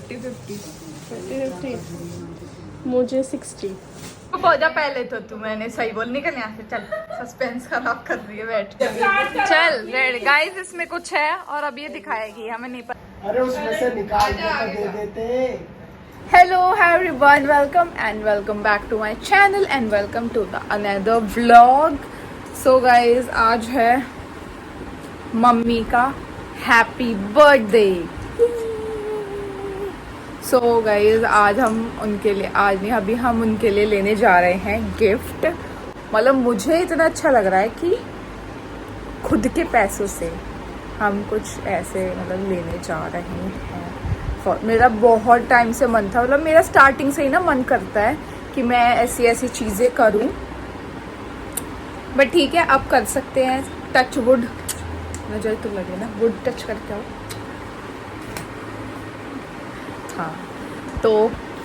50-50 मुझे 60। पौधा पहले तो तू मैंने सही बोल निकल यहाँ से। चल सस्पेंस खराब कर रही है बैठ के। चल रेड गाइस इसमें कुछ है और अब ये दिखाएगी हमें नहीं पता। अरे उसमें से निकाल के दे देते। Hello everyone, welcome back to my channel and welcome to the another vlog. So guys आज है मम्मी का हैप्पी बर्थडे। सो गाइज आज हम उनके लिए, आज नहीं अभी हम उनके लिए लेने जा रहे हैं गिफ्ट। मतलब मुझे इतना अच्छा लग रहा है कि खुद के पैसों से हम कुछ ऐसे मतलब लेने जा रहे हैं। मेरा बहुत टाइम से मन था, मतलब मेरा स्टार्टिंग से ही ना मन करता है कि मैं ऐसी ऐसी चीज़ें करूं, बट ठीक है अब कर सकते हैं। टच वुड, नजर तो लगे ना, वुड टच करके आओ। हाँ तो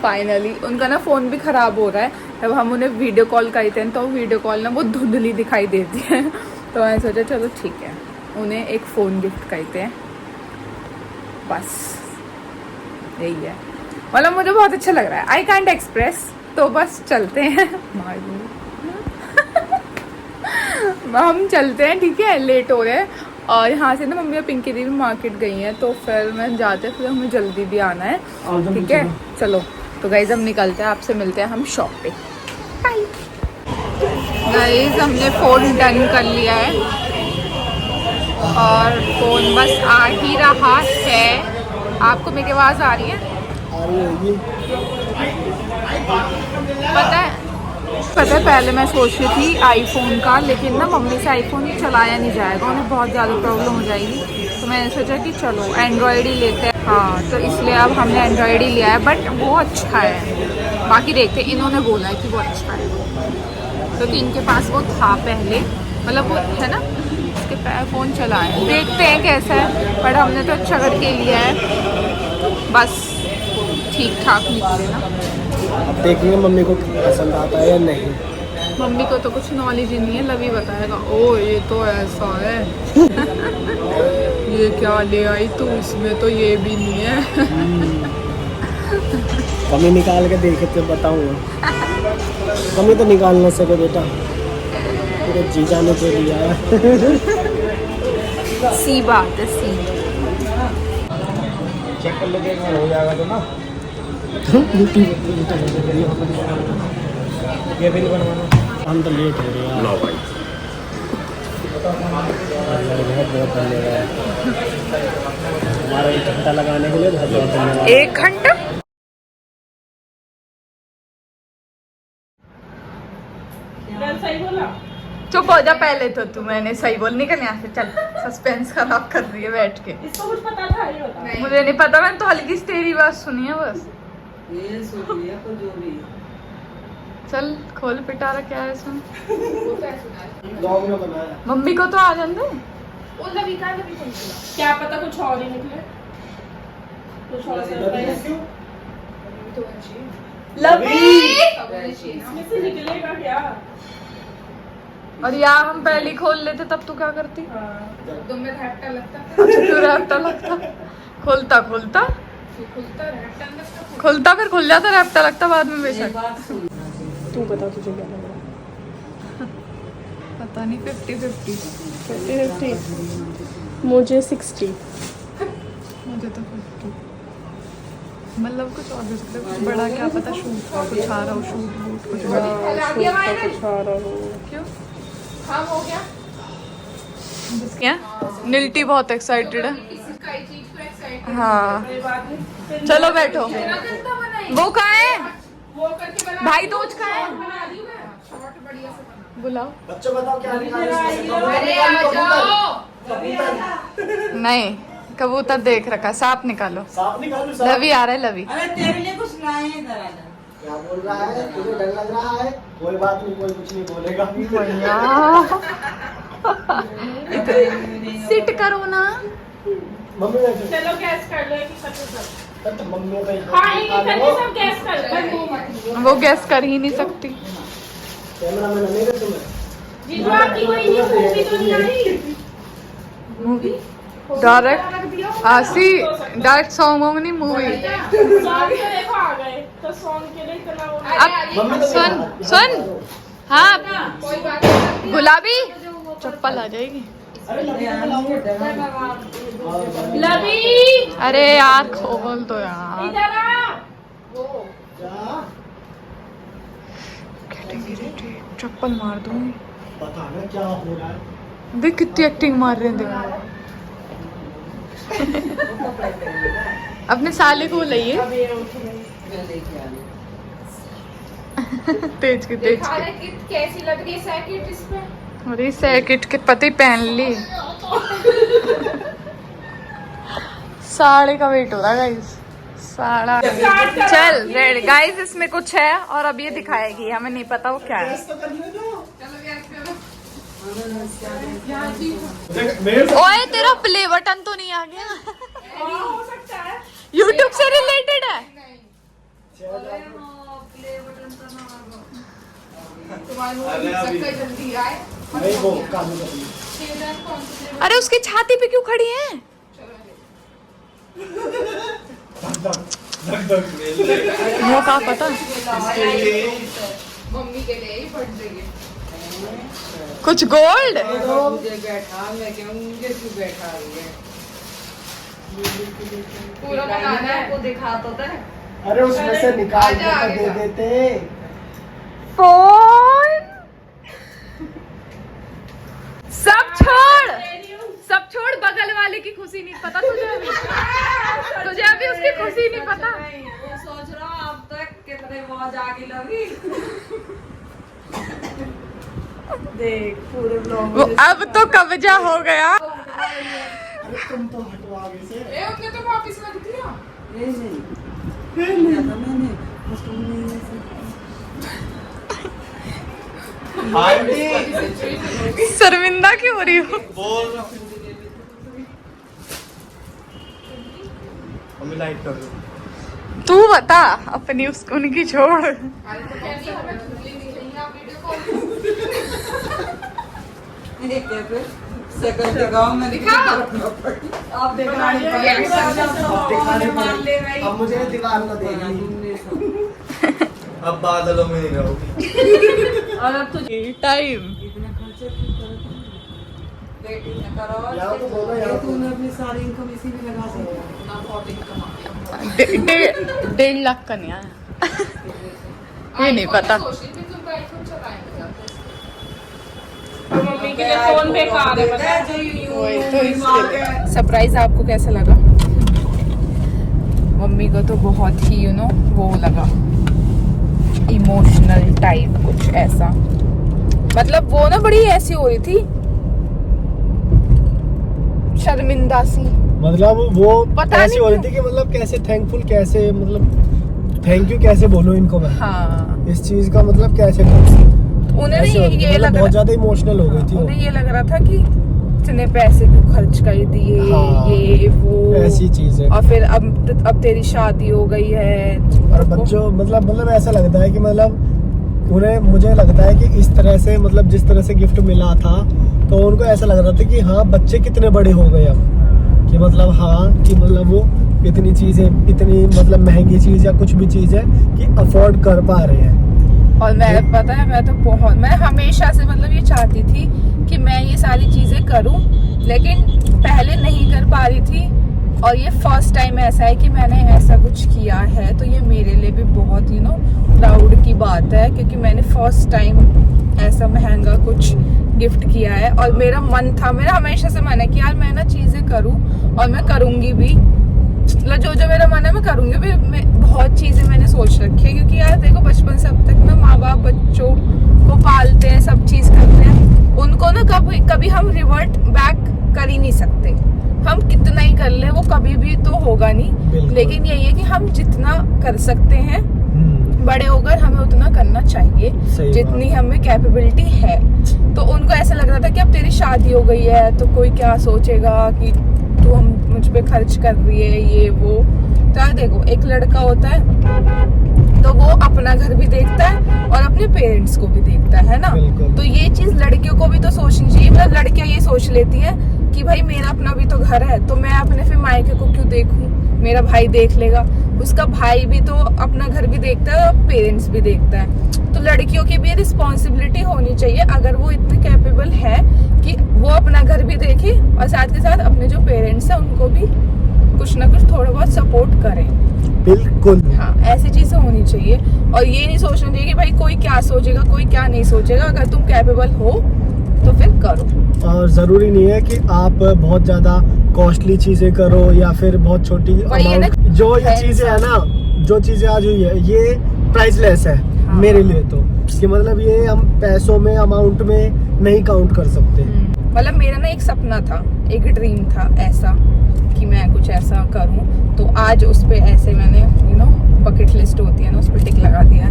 फाइनली उनका ना फ़ोन भी ख़राब हो रहा है। जब हम उन्हें वीडियो कॉल करते हैं तो वीडियो कॉल ना वो धुंधली दिखाई देती है। तो मैंने सोचा चलो ठीक है उन्हें एक फ़ोन गिफ्ट करते हैं, बस यही है। मतलब मुझे बहुत अच्छा लग रहा है, आई कांट एक्सप्रेस। तो बस चलते हैं हम चलते हैं, ठीक है लेट हो रहे हैं। और यहाँ से ना मम्मी और पिंकी दी भी मार्केट गई हैं, तो फिर मैं जाते फिर हमें जल्दी भी आना है, ठीक है चलो। तो गाइज हम निकलते हैं, आपसे मिलते हैं हम शॉप पे। बाय गाइज, हमने फ़ोन डन कर लिया है और फ़ोन बस आ ही रहा है। आपको मेरी आवाज़ आ रही है? पता है पहले मैं सोच रही थी आईफोन का, लेकिन ना मम्मी से आईफोन चलाया नहीं जाएगा, उन्हें बहुत ज़्यादा प्रॉब्लम हो जाएगी। तो मैंने सोचा कि चलो एंड्रॉयड ही लेते हैं। हाँ तो इसलिए अब हमने एंड्रॉयड ही लिया है, बट वो अच्छा है। बाकी देखते, इन्होंने बोला है कि वो अच्छा है क्योंकि इनके पास वो था पहले, मतलब वो है ना उसके फ़ोन चला है। देखते हैं कैसा है, बट हमने तो अच्छा करके लिया है, बस ठीक ठाक निकले ना। अब देखेंगे मम्मी को पसंद आता है या नहीं। मम्मी को तो कुछ नॉलेज ही नहीं है, लवी बताएगा। ओ ये तो ऐसा है ये क्या ले आई तू, इसमें तो ये भी नहीं है। कमी निकाल के देखे तो बताऊंगा। कमी तो निकाल ना सके बेटा, तेरे जीजा ने तो लिया है। सी बात है, सी चेक कर लेते हैं हो जाएगा तो ना। ये बिल बनवाना, हम तो लेट हो रहे हैं। लो भाई बहुत धन्यवाद, हमारा 1 घंटा लगाने के लिए बहुत बहुत धन्यवाद। 1 घंटा सही बोला। चुप हो जा पहले तो तू, मैंने सही बोल निकल यहाँ से। चल सस्पेंस खराब कर रही है बैठ के। इसको कुछ पता था? ये बता। मुझे नहीं पता, मैंने तो हल्की सी तेरी बात सुनी है बस। ये सुन लिया तो जो भी चल खोल पिटारा क्या है इसमें। ब्लॉग में बनाया। मम्मी को तो आ जाने दे। क्या पता कुछ और ही निकले, कुछ और सरप्राइज इसमें से निकलेगा क्या? और यार हम पहले ही खोल लेते तब तू क्या करती? तुम्हें रैप्टा लगता अच्छा क्यों रैप्टा लगता? खुलता फिर खुल जाता, रैप्टा लगता बाद में बेशक। तू बता तुझे क्या लग रहा? पता नहीं 50-50 मुझे 60। मुझे तो 50। मतलब कुछ और भी सकता है, कुछ बड़ा क्या पता, शूट का कुछ आ रहा हो, शूट वूट कुछ बड़ा कुछ आ रहा हो। क्यों? हाँ हो गया। क्या? निल्टी बहुत एक्साइटेड है। हाँ चलो बैठो। वो कहाँ है? भाई दोज कहाँ है? बुलाओ। बच्चों बताओ क्या नहीं कबूतर देख रखा, सांप निकालो। सांप निकालो। लवी आ रहा है, लवी। अरे तेरे लिए कुछ लाए हैं इधर आजा। क्या बोल रहा है? तुझे डर लग रहा है? कोई बात नहीं, कोई कुछ नहीं बोलेगा। सिट करो ना। मम्मी बैठो। चलो गैस कर लो कि सब तो मम्मी पे हाँ ये करके सब गैस कर लो। वो गैस कर ही नहीं सकती। कैमरा मैन नहीं कर तुम्हें। जीजू आपकी कोई न्यू मूवी तो नहीं आई? मूवी डायरेक्ट आसी डायरेक्ट सॉन्ग नहीं मूवी। सॉन्ग के देखो आ गए तो सॉन्ग के लिए इतना वो अब सुन हाँ गुलाबी चप्पल आ जाएगी। लवी अरे यार खोल दो यार। इधर आ चप्पल मार दूंगी। पता ना क्या हो रहा है। देख कितनी एक्टिंग मार रहे हैं देख। अपने साले को लाइए तेज के तेज के। कैसी लग रही है सैकेट इस पे? अरे सैकेट के पते पहन ली। साड़े का वेट हो रहा है गाइस। साड़ा चल रेड गाइस इसमें कुछ है और अब ये दिखाएगी हमें नहीं पता वो क्या है। ओए तेरा प्ले बटन तो नहीं आ गया? हो सकता है YouTube से रिलेटेड है। नहीं वो काम कर। अरे उसकी छाती पे क्यों खड़ी है? वो का पता मम्मी के लिए ही बर्थडे गिफ्ट। कुछ गोल्ड। मुझे बैठा मैं क्यों मुझे क्यों बैठा रही है पूरा बनाना है को दिखा तो दे। अरे उसमें से निकाल के तो दे देते। फोन सब छोड़ बगल वाले की खुशी नहीं पता तुझे अभी उसकी खुशी नहीं पता। वो सोच रहा हूँ अब तक कितने मौज आगे लगी। देख पूरे ब्लॉग वो अब तो कब्जा हो गया। अरे तुम तो हटो आगे से। उसने तो वापस लग दिया। मैंने शर्मिंदा क्यों हो रही हो? लाइट कर दो। तू बता अपनी उसको उनकी छोड़। सकल दिखाओ मैं आप अब मुझे दीवार को देखनी। अब बादलों में नहीं रहोगी। और अब तो टाइम इतना खर्चा क्यों करो? बेटी ने करो यहाँ तो बोलो, यहाँ तो। तूने अपनी सारी इनकम इसी में लगा सकती। 1.5 लाख का नहीं आया। ये नहीं पता। मम्मी के लिए फोन बेकार है पता है। वही तो इसलिए सरप्राइज आपको कैसा लगा? मम्मी को तो बहुत ही वो लगा इमोशनल टाइप कुछ ऐसा। मतलब वो ना बड़ी ऐसी हो रही थी शर्मिंदा सी। मतलब वो पता ऐसी नहीं हो रही थी कि मतलब कैसे थैंकफुल कैसे मतलब थैंक यू कैसे बोलूं इनको मैं। हाँ इस चीज का मतलब कैसे बोलूं। उन्हें ऐसे हो रही थी, ये मतलब लग बहुत रहा ज्यादा इमोशनल हो गई थी वो। उन्हें ये लग रहा था कि इतने पैसे क्यों खर्च कर दिए। हाँ, ये वो ऐसी चीज है। और फिर अब तेरी शादी हो गई है और बच्चों मतलब ऐसा लगता है कि मतलब उन्हें मुझे लगता है कि इस तरह से मतलब जिस तरह से गिफ्ट मिला था तो उनको ऐसा लग रहा था कि हाँ बच्चे कितने बड़े हो गए अब। कि मतलब हाँ कि मतलब वो इतनी चीजें इतनी मतलब महंगी चीज या कुछ भी चीज है कि अफोर्ड कर पा रहे हैं। और मैं पता है मैं हमेशा से मतलब ये चाहती थी कि मैं ये सारी चीजें करूं लेकिन पहले नहीं कर पा रही थी। और ये फर्स्ट टाइम ऐसा है कि मैंने ऐसा कुछ किया है तो ये मेरे लिए भी बहुत प्राउड की बात है क्योंकि मैंने फर्स्ट टाइम ऐसा महंगा कुछ गिफ्ट किया है। और मेरा हमेशा से मन है कि यार मैं ना चीजें करूं और मैं करूंगी भी। मतलब जो मेरा मन है मैं करूंगी भी। बहुत चीजें मैंने सोच रखी है क्योंकि यार देखो बचपन से अब तक ना माँ बाप बच्चों को पालते हैं सब चीज करते हैं। उनको ना कभी हम रिवर्ट बैक कर ही नहीं सकते। हम कितना ही कर ले वो कभी भी तो होगा नहीं। लेकिन यही है कि हम जितना कर सकते हैं बड़े होकर हमें उतना करना चाहिए जितनी हमें कैपेबिलिटी है। तो उनको ऐसा लग रहा था कि अब तेरी शादी हो गई है तो कोई क्या सोचेगा कि तू हम मुझ पे खर्च कर रही है ये वो। तो यार देखो एक लड़का होता है तो वो अपना घर भी देखता है और अपने पेरेंट्स को भी देखता है ना। तो ये चीज लड़कियों को भी तो सोचनी चाहिए। मतलब लड़कियां ये सोच लेती हैं कि भाई मेरा अपना भी तो घर है, तो मैं अपने फिर मायके को क्यों देखूं, मेरा भाई देख लेगा, उसका भाई भी तो अपना घर भी देखता है और पेरेंट्स भी देखता है। तो लड़कियों की भी रिस्पॉन्सिबिलिटी होनी चाहिए, अगर वो इतने कैपेबल है कि वो अपना घर भी देखे और साथ के साथ अपने जो पेरेंट्स हैं उनको भी कुछ ना कुछ थोड़ा बहुत सपोर्ट करें। बिल्कुल। हाँ, ऐसी चीजें होनी चाहिए और ये नहीं सोचना चाहिए कि भाई कोई क्या सोचेगा, कोई क्या नहीं सोचेगा। अगर तुम कैपेबल हो तो फिर करो। और जरूरी नहीं है कि आप बहुत ज्यादा कॉस्टली चीजें करो या फिर बहुत छोटी amount। जो ये चीजें है ना, जो चीजें आज हुई है ये प्राइसलेस है। हाँ। मेरे लिए तो कि मतलब ये हम पैसों में, अमाउंट में नहीं काउंट कर सकते। मतलब मेरा ना एक सपना था, एक ड्रीम था ऐसा कि मैं कुछ ऐसा करूं, तो आज उस पे ऐसे मैंने बकेट लिस्ट होती है ना, उस पे टिक लगा दिया।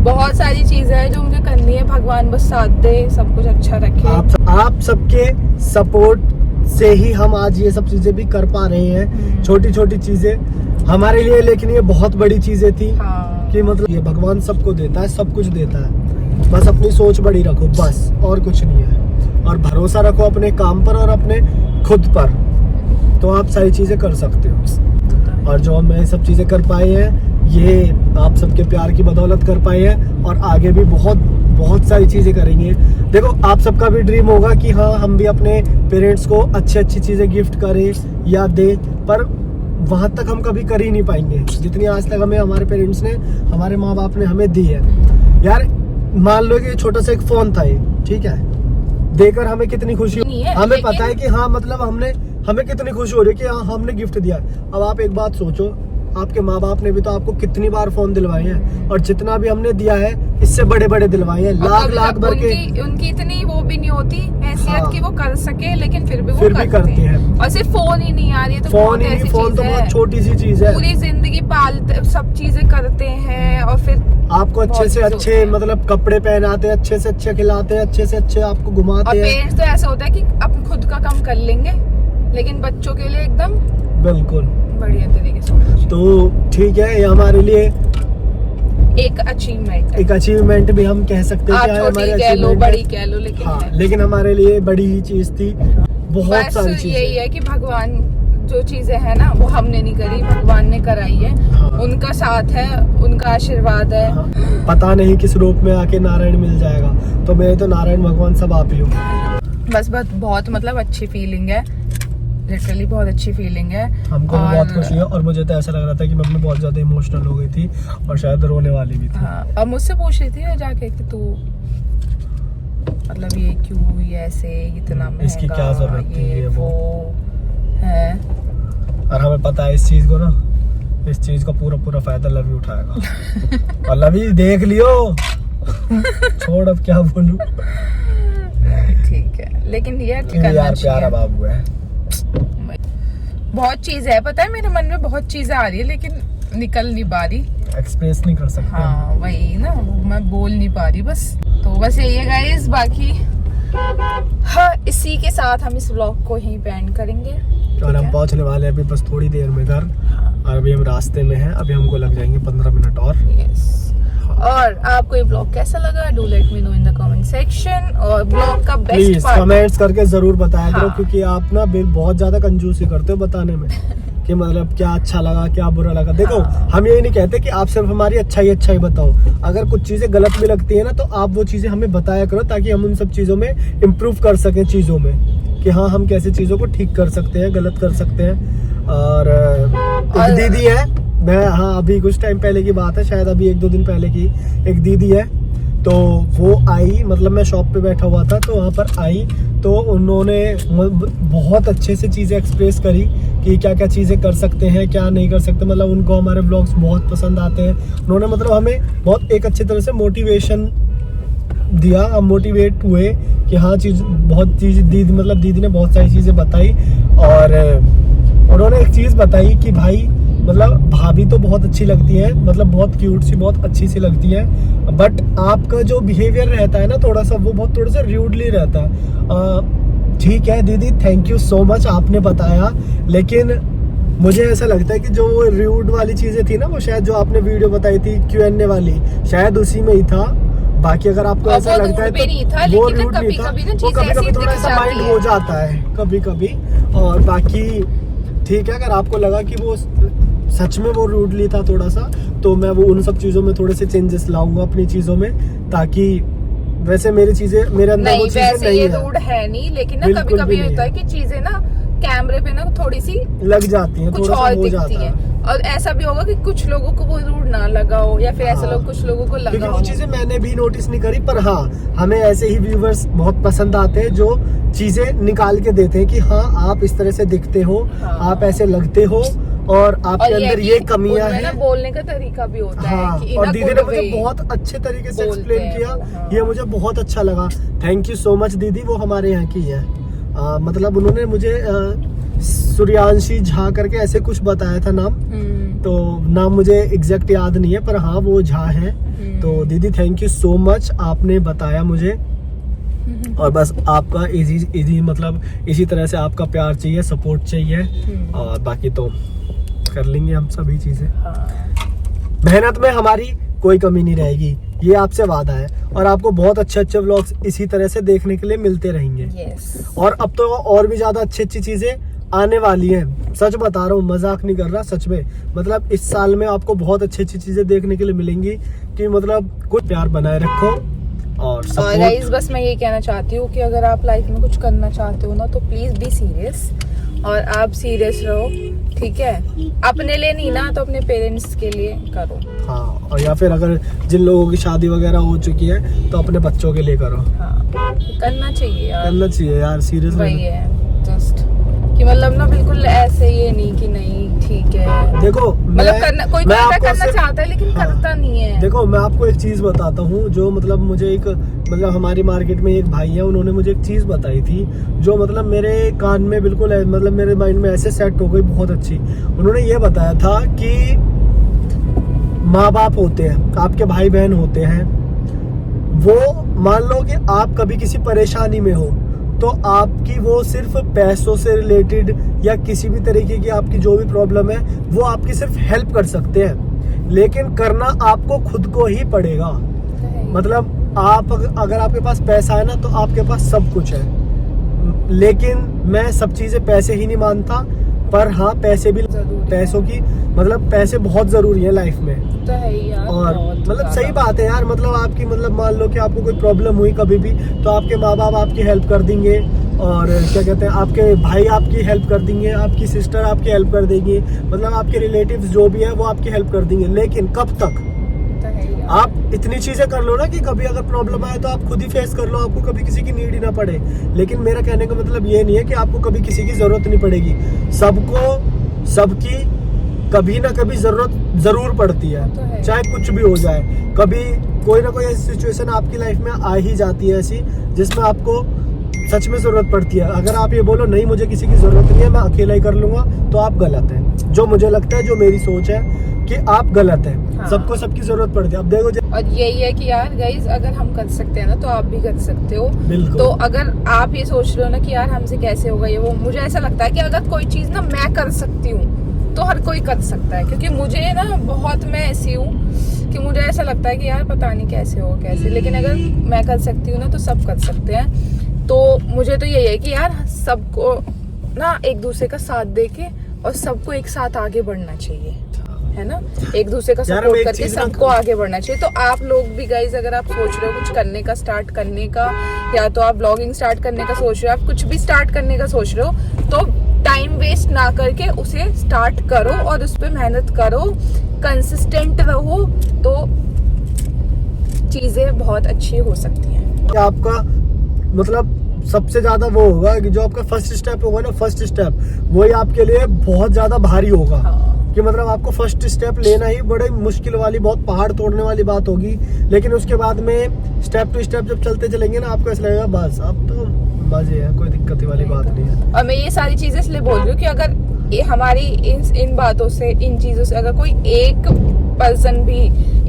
बहुत सारी चीजें हैं जो मुझे करनी है, भगवान बस साथ दे, सब कुछ अच्छा रखे। आप सबके सपोर्ट से ही हम आज ये सब चीजें भी कर पा रहे हैं। छोटी छोटी चीजें हमारे लिए, लेकिन ये बहुत बड़ी चीजें थी। हाँ। कि मतलब ये भगवान सबको देता है, सब कुछ देता है, बस अपनी सोच बड़ी रखो, बस और कुछ नहीं है। और भरोसा रखो अपने काम पर और अपने खुद पर, तो आप सारी चीजें कर सकते हो। और जो हम ये सब चीजें कर पाए हैं, ये आप सबके प्यार की बदौलत कर पाए हैं और आगे भी बहुत बहुत सारी चीजें करेंगे। देखो, आप सबका भी ड्रीम होगा कि हाँ हम भी अपने पेरेंट्स को अच्छी अच्छी चीजें गिफ्ट करें या दें, पर वहां तक हम कभी कर ही नहीं पाएंगे जितनी आज तक हमें हमारे पेरेंट्स ने, हमारे माँ बाप ने हमें दी है। यार मान लो कि छोटा सा एक फोन था ये, ठीक है, देकर हमें कितनी खुशी, हमें पता है कि हाँ मतलब हमें कितनी खुशी हो रही है कि हाँ हमने गिफ्ट दिया। अब आप एक बात सोचो, आपके माँ बाप ने भी तो आपको कितनी बार फोन दिलवाए हैं, और जितना भी हमने दिया है इससे बड़े बड़े दिलवाए हैं, लाख भर के। उनकी इतनी वो भी नहीं होती हैसियत हाँ। कि वो कर सके, लेकिन फिर भी करते हैं। और सिर्फ फोन ही नहीं आ रही है तो फोन तो बहुत छोटी सी चीज है। पूरी जिंदगी पालते, सब चीजें करते हैं और फिर आपको अच्छे से अच्छे मतलब कपड़े पहनाते हैं, अच्छे से अच्छे खिलाते हैं, अच्छे से अच्छे आपको घुमाते हैं। पेरेंट्स तो ऐसा होता है कि अब खुद का काम कर लेंगे, लेकिन बच्चों के लिए एकदम बिल्कुल बढ़िया तरीके से। तो ठीक है, ये हमारे लिए एक अचीवमेंट भी हम कह सकते हैं। आप छोटी कह लो, बड़ी कह लो, लेकिन हाँ, लेकिन हमारे लिए बड़ी ही चीज थी। बहुत सारी चीजें यही है कि भगवान जो चीजें है ना वो हमने नहीं करी, भगवान ने कराई है। हाँ। उनका साथ है, उनका आशीर्वाद है। हाँ। पता नहीं किस रूप में आके नारायण मिल जाएगा, तो मेरे तो नारायण भगवान सब आप ही हो। बस बहुत मतलब अच्छी फीलिंग है, लिटरली बहुत अच्छी फीलिंग है। हमको भी बहुत खुशी है, और मुझे तो ऐसा लग रहा था कि मम्मी बहुत ज्यादा इमोशनल हो गई थी और शायद रोने वाली भी थी। हाँ, और मुझसे पूछ रही थी जाके कि तू मतलब ये क्यों, ये ऐसे इतना महंगा, इसकी क्या जरूरत थी, ये वो है। और हमें पता है इस चीज को ना, इस चीज का पूरा फायदा लवी उठाएगा। और लवी देख लियो। छोड़, अब क्या बोलूं। ठीक है, लेकिन यार प्यारा बाबू है। बहुत चीज है, पता है मेरे मन में बहुत चीजें आ रही है, लेकिन निकल नहीं पा रही, एक्सप्रेस नहीं कर सकते। हाँ वही ना, मैं बोल नहीं पा रही बस। तो बस यही है गाइस, बाकी हाँ इसी के साथ हम इस व्लॉग को ही एंड करेंगे। और हम पहुंचने वाले हैं अभी बस थोड़ी देर में घर, और अभी हम रास्ते में हैं, अभी हमको लग जाएंगे 15 मिनट और। यस। और आपको ये ब्लॉग कैसा लगा, do let me know in the comment section. और ब्लॉग का बेस्ट पार्ट कमेंट्स करके जरूर बताया करो। हाँ। क्योंकि आप ना बहुत ज्यादा कंजूसी करते हो बताने में कि मतलब क्या अच्छा लगा, क्या बुरा लगा। देखो, हम यही नहीं कहते कि आप सिर्फ हमारी अच्छाई बताओ, अगर कुछ चीजें गलत भी लगती है ना, तो आप वो चीजें हमें बताया करो, ताकि हम उन सब चीजों में इम्प्रूव कर सके, चीजों में कि हाँ हम कैसे चीजों को ठीक कर सकते हैं, गलत कर सकते हैं। और एक दीदी है, मैं हाँ अभी कुछ टाइम पहले की बात है, शायद अभी 1-2 दिन पहले की, एक दीदी है, तो वो आई, मतलब मैं शॉप पे बैठा हुआ था तो वहाँ पर आई, तो उन्होंने बहुत अच्छे से चीज़ें एक्सप्रेस करी कि क्या क्या चीज़ें कर सकते हैं, क्या नहीं कर सकते। मतलब उनको हमारे ब्लॉग्स बहुत पसंद आते हैं। उन्होंने मतलब हमें बहुत एक अच्छी तरह से मोटिवेशन दिया, हम मोटिवेट हुए कि हाँ दीदी ने बहुत सारी चीज़ें बताई। और उन्होंने एक चीज़ बताई कि भाई मतलब भाभी तो बहुत अच्छी लगती है, मतलब बहुत क्यूट सी, बहुत अच्छी सी लगती है, बट आपका जो बिहेवियर रहता है ना थोड़ा सा र्यूडली रहता है। ठीक है दीदी, थैंक यू सो मच, आपने बताया, लेकिन मुझे ऐसा लगता है कि जो वो र्यूड वाली चीज़ें थी ना, वो शायद जो आपने वीडियो बताई थी Q&A वाली, शायद उसी में ही था। बाकी अगर आपको और ऐसा वो लगता है रूड भी नहीं था, तो वो लेकिन ना रूड नहीं था, कभी-कभी ना वो चीजें कभी-कभी ऐसी थोड़ा दिख सा जाती माइंड है। हो जाता है कभी-कभी। और बाकी ठीक है, अगर आपको लगा कि वो सच में वो रूडली था थोड़ा सा, तो मैं वो उन सब चीजों में थोड़े से चेंजेस लाऊंगा अपनी चीजों में, ताकि वैसे मेरी चीजें मेरे अंदर वो नहीं चीजें वैसे नहीं ये है, रूड है नहीं, लेकिन ना बिल्कुल कभी कभी भी नहीं होता है है। कि चीजें ना कैमरे पे ना थोड़ी सी लग जाती है, कुछ थोड़ा सा और हो दिखती जाता है। है। और ऐसा भी होगा कि कुछ लोगों को वो रूड ना लगा हो, या फिर ऐसे हाँ। लोग कुछ लोगों को लगा क्योंकि हो। वो चीजें मैंने भी नोटिस नहीं करी, पर हाँ हमें ऐसे ही व्यूवर्स बहुत पसंद आते हैं जो चीजें निकाल के देते हैं कि हाँ आप इस तरह से दिखते हो, हाँ। आप ऐसे लगते हो, और आपके और अंदर कि ये कमियां उनमें ना हैं। बोलने का तरीका भी होता हाँ, है कि और इन अ दीदी ने गुड मुझे वे बहुत अच्छे तरीके से बोलते एक्सप्लेन हैं किया, वो, हाँ। ये मुझे बहुत अच्छा लगा। थैंक यू सो मच दीदी, वो हमारे यहाँ की है। मतलब उन्होंने मुझे सूर्यांशी झा करके ऐसे कुछ बताया था नाम, तो नाम मुझे एग्जैक्ट याद नहीं है, पर हाँ वो झा है। तो दीदी थैंक यू सो मच, आपने बताया मुझे। और बस आपका इजी मतलब इसी तरह से आपका प्यार चाहिए, सपोर्ट चाहिए, और बाकी तो कर लेंगे हम सभी चीजें। मेहनत में हमारी कोई कमी नहीं रहेगी, ये आपसे वादा है। और आपको बहुत अच्छे अच्छे व्लॉग्स इसी तरह से देखने के लिए मिलते रहेंगे। यस। और अब तो और भी ज्यादा अच्छी अच्छी चीजें आने वाली हैं, सच बता रहा हूँ, मजाक नहीं कर रहा, सच में। मतलब इस साल में आपको बहुत अच्छी अच्छी चीजें देखने के लिए मिलेंगी, कि मतलब कुछ प्यार बनाए रखो और सपोर्ट। गाइस बस मैं ये कहना चाहती हूँ कि अगर आप लाइफ में कुछ करना चाहते हो ना, तो प्लीज बी सीरियस, और आप सीरियस रहो, ठीक है? अपने लिए नहीं ना, तो अपने पेरेंट्स के लिए करो। हाँ, और या फिर अगर जिन लोगों की शादी वगैरह हो चुकी है तो अपने बच्चों के लिए करो। हाँ, करना चाहिए यार, करना चाहिए यार, सीरियस वही है जस्ट कि मतलब ना बिल्कुल ऐसे ये नहीं कि नहीं ठीक है, देखो मतलब करना कोई मैं ऐसा आपको करना सिर्फ- चाहता है लेकिन हाँ। करता नहीं है। देखो मैं आपको एक चीज बताता हूँ, जो मतलब मुझे एक मतलब हमारी मार्केट में एक भाई है, उन्होंने मुझे एक चीज बताई थी जो मतलब मेरे कान में बिल्कुल मतलब मेरे माइंड में ऐसे सेट हो गई, बहुत अच्छी। उन्होंने ये बताया था कि माँ बाप होते हैं, आपके भाई बहन होते हैं, वो मान लो कि आप कभी किसी परेशानी में हो, तो आपकी वो सिर्फ पैसों से रिलेटेड या किसी भी तरीके की आपकी जो भी प्रॉब्लम है, वो आपकी सिर्फ हेल्प कर सकते हैं, लेकिन करना आपको खुद को ही पड़ेगा। मतलब आप अगर आपके पास पैसा है ना, तो आपके पास सब कुछ है। लेकिन मैं सब चीजें पैसे ही नहीं मानता, पर हाँ पैसे भी, पैसों की मतलब पैसे बहुत जरूरी है लाइफ में। तो है ही यार, और बहुत मतलब ज्यादा। सही बात है यार, मतलब आपकी मतलब मान लो कि आपको कोई प्रॉब्लम हुई कभी भी, तो आपके माँ बाप आपकी हेल्प कर देंगे, और क्या कहते हैं आपके भाई आपकी हेल्प कर देंगे, आपकी सिस्टर आपकी हेल्प कर देगी, मतलब आपके रिलेटिव्स जो भी है वो आपकी हेल्प कर देंगे। लेकिन कब तक? तो है ही यार। आप इतनी चीजें कर लो ना कि कभी अगर प्रॉब्लम आए तो आप खुद ही फेस कर लो, आपको कभी किसी की नीड ही ना पड़े। लेकिन मेरा कहने का मतलब ये नहीं है कि आपको कभी किसी की जरूरत नहीं पड़ेगी, सबको सबकी कभी ना कभी जरूरत जरूर पड़ती तो है, है। चाहे कुछ भी हो जाए। कभी कोई ना कोई ऐसी सिचुएशन आपकी लाइफ में आ ही जाती है ऐसी, जिसमें आपको सच में जरूरत पड़ती है। अगर आप ये बोलो नहीं मुझे किसी की जरूरत नहीं है, मैं अकेला ही कर लूंगा, तो आप गलत हैं। जो मुझे लगता है, जो मेरी सोच है कि आप गलत हैं। हाँ। सबको सबकी जरूरत पड़ती है। अब देखो और यही है कि यार गाइस, अगर हम कर सकते हैं ना, तो आप भी कर सकते हो। बिल्कुल। तो अगर आप ये सोच रहे हो ना कि यार हमसे कैसे होगा ये वो, मुझे ऐसा लगता है कि अगर कोई चीज ना मैं कर सकती हूँ, तो हर कोई कर सकता है। क्योंकि मुझे ना बहुत, मैं ऐसी हूँ कि मुझे ऐसा लगता है कि यार पता नहीं कैसे हो कैसे, लेकिन अगर मैं कर सकती हूँ ना, तो सब कर सकते हैं। तो मुझे तो यही है कि यार सबको ना एक दूसरे का साथ देके और सबको एक साथ आगे बढ़ना चाहिए, है ना? एक दूसरे का यार, सपोर्ट एक करके चीज ना- सबको आगे बढ़ना चाहिए। तो आप लोग भी गाइज, अगर आप सोच रहे हो कुछ करने का, स्टार्ट करने का, या तो आप ब्लॉगिंग स्टार्ट करने का सोच रहे हो, आप कुछ भी स्टार्ट करने का सोच रहे हो, तो टाइम वेस्ट ना करके उसे स्टार्ट करो और उस पर मेहनत करो, कंसिस्टेंट रहो, तो चीजें बहुत अच्छी हो सकती हैं। कि आपका मतलब सबसे ज्यादा वो होगा कि जो आपका फर्स्ट स्टेप होगा ना, फर्स्ट स्टेप वही आपके लिए बहुत ज्यादा भारी होगा। हाँ। कि मतलब आपको फर्स्ट स्टेप लेना ही बड़े मुश्किल वाली, बहुत पहाड़ तोड़ने वाली बात होगी। लेकिन उसके बाद में स्टेप टू स्टेप जब चलते चलेंगे ना, आपको ऐसा लगेगा बस अब तो मजे है, कोई दिक्कत वाली बात नहीं है। और मैं ये सारी चीजें इसलिए बोल रही हूँ कि अगर ये हमारी इन बातों से, इन चीजों से अगर कोई एक पर्सन भी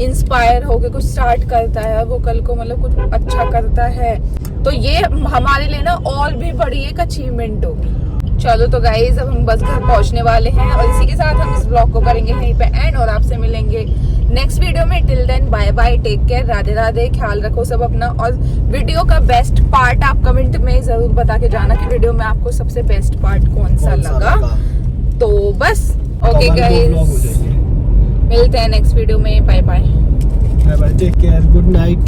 इंस्पायर होकर कुछ स्टार्ट करता है, वो कल को मतलब कुछ अच्छा करता है, तो ये हमारे लिए ना और भी बड़ी एक अचीवमेंट होगी। चलो तो गाइज, अब हम बस घर पहुंचने वाले हैं, और इसी के साथ हम इस ब्लॉग को करेंगे यहीं पे एंड, और आपसे मिलेंगे नेक्स्ट वीडियो में। Till then bye bye. Bye, take care, Radhe Radhe, ख्याल रखो सब अपना। और वीडियो का बेस्ट पार्ट आप कमेंट में जरूर बता के जाना कि वीडियो में आपको सबसे बेस्ट पार्ट कौन सा लगा। तो बस ओके गाइस, मिलते हैं नेक्स्ट वीडियो में। Bye bye, take care, good night.